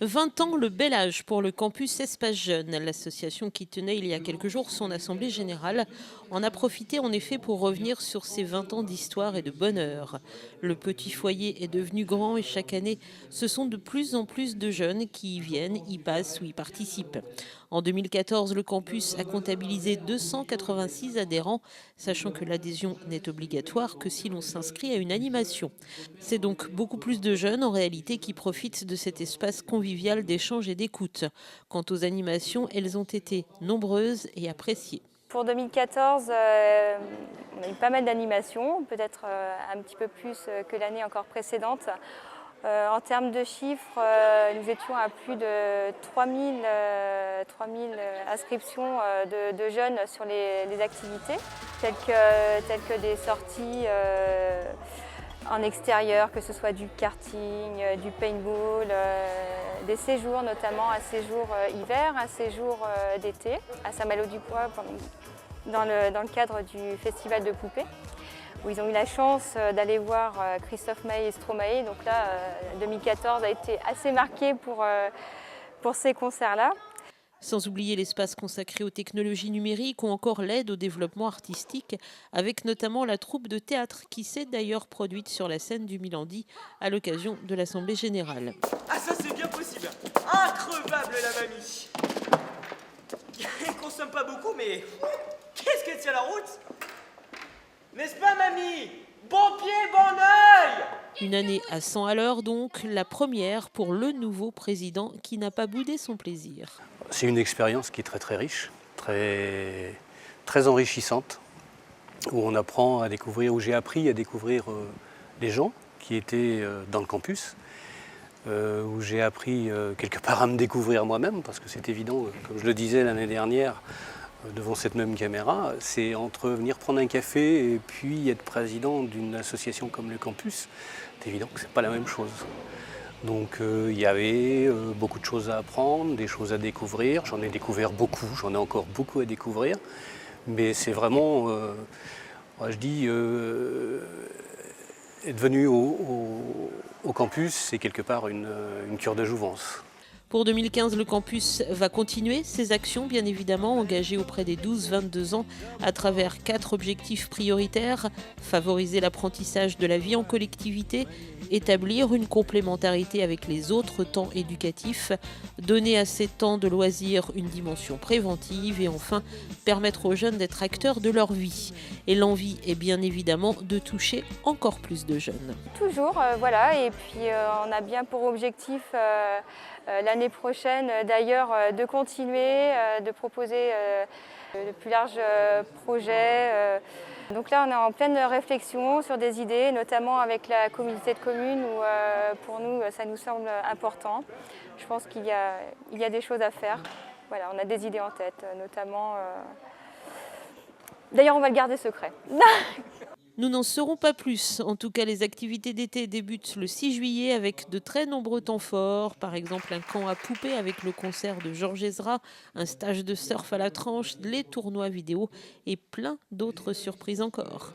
20 ans, le bel âge pour le campus Espace Jeune. L'association qui tenait il y a quelques jours son assemblée générale en a profité en effet pour revenir sur ces 20 ans d'histoire et de bonheur. Le petit foyer est devenu grand et chaque année, ce sont de plus en plus de jeunes qui y viennent, y passent ou y participent. En 2014, le campus a comptabilisé 286 adhérents, sachant que l'adhésion n'est obligatoire que si l'on s'inscrit à une animation. C'est donc beaucoup plus de jeunes en réalité qui profitent de cet espace convivial d'échange et d'écoute. Quant aux animations, elles ont été nombreuses et appréciées. Pour 2014, on a eu pas mal d'animations, peut-être un petit peu plus que l'année encore précédente. En termes de chiffres, nous étions à plus de 3000 inscriptions de jeunes sur les activités, telles que des sorties en extérieur, que ce soit du karting, du paintball, des séjours, notamment un séjour hiver, un séjour d'été à Saint-Malo-du-Bois dans le cadre du festival de poupées, où ils ont eu la chance d'aller voir Christophe Maé et Stromae. Donc là, 2014 a été assez marqué pour ces concerts-là. Sans oublier l'espace consacré aux technologies numériques ou encore l'aide au développement artistique, avec notamment la troupe de théâtre qui s'est d'ailleurs produite sur la scène du Milandi à l'occasion de l'Assemblée générale. Ah ça c'est bien possible. Increvable la mamie. Elle consomme pas beaucoup mais qu'est-ce qu'elle tient la route? N'est-ce pas mamie? Bon pied, bon oeil! Une année à 100 à l'heure donc, la première pour le nouveau président qui n'a pas boudé son plaisir. C'est une expérience qui est très riche, très enrichissante, où on apprend à découvrir, où j'ai appris à découvrir les gens qui étaient dans le campus, où j'ai appris quelque part à me découvrir moi-même, parce que c'est évident, comme je le disais l'année dernière, devant cette même caméra, c'est entre venir prendre un café et puis être président d'une association comme le campus, c'est évident que c'est pas la même chose. Donc il y avait beaucoup de choses à apprendre, des choses à découvrir. J'en ai découvert beaucoup, j'en ai encore beaucoup à découvrir. Mais c'est vraiment, je dis, être venu au campus, c'est quelque part une cure de jouvence. Pour 2015, le campus va continuer ses actions, bien évidemment, engagées auprès des 12-22 ans à travers 4 objectifs prioritaires: favoriser l'apprentissage de la vie en collectivité, établir une complémentarité avec les autres temps éducatifs, donner à ces temps de loisirs une dimension préventive et enfin permettre aux jeunes d'être acteurs de leur vie. Et l'envie est bien évidemment de toucher encore plus de jeunes. Toujours, voilà, et puis on a bien pour objectif l'année prochaine d'ailleurs de continuer, de proposer de plus larges projets. Donc là on est en pleine réflexion sur des idées, notamment avec la communauté de communes où pour nous ça nous semble important. Je pense qu'il y a des choses à faire. Voilà, on a des idées en tête, notamment... D'ailleurs on va le garder secret. Nous n'en saurons pas plus. En tout cas, les activités d'été débutent le 6 juillet avec de très nombreux temps forts. Par exemple, un camp à poupées avec le concert de Georges Ezra, un stage de surf à la tranche, les tournois vidéo et plein d'autres surprises encore.